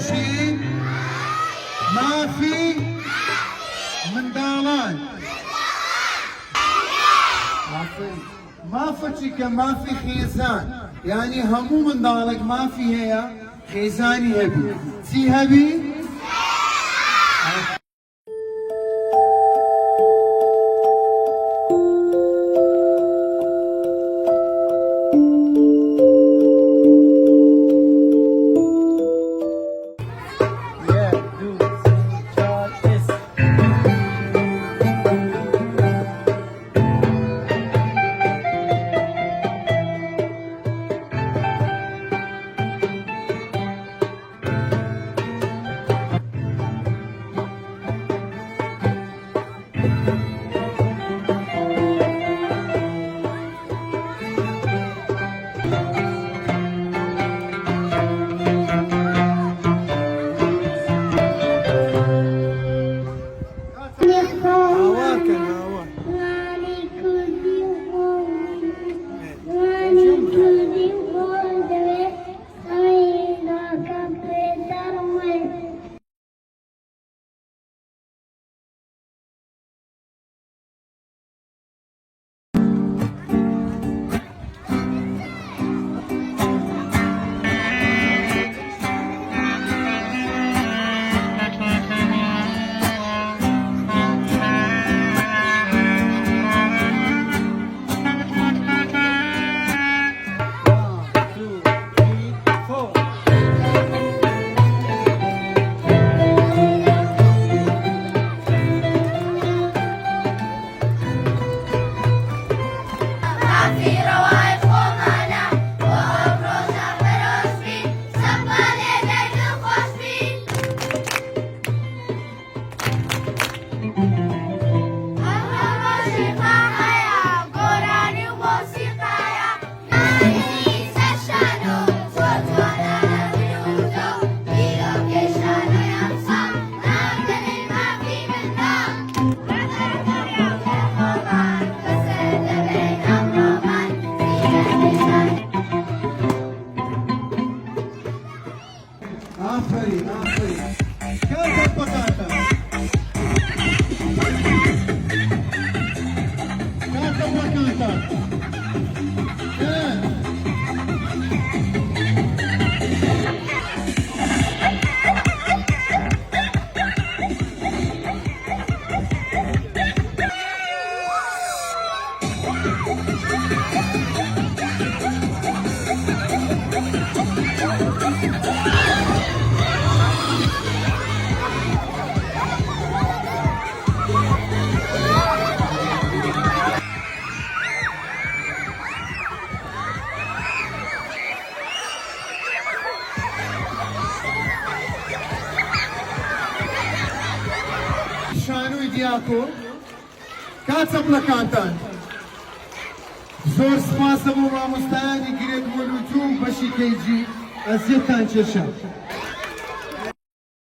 خۆشی مافی منداڵان مافەچی کە مافی خێزان یعنی هەموو منداڵێک مافی هەیە خێزانی هەبی چی هەبی؟ آفرین آفرین کاتت بکاتە کاتت بکاتە شانوی دیاکۆ کات چەپڵەکانتان زۆر سپاسە بۆ مامۆستایانی گرێت وەلووتوو بەشی کەیجی ئەزیەتان کێشە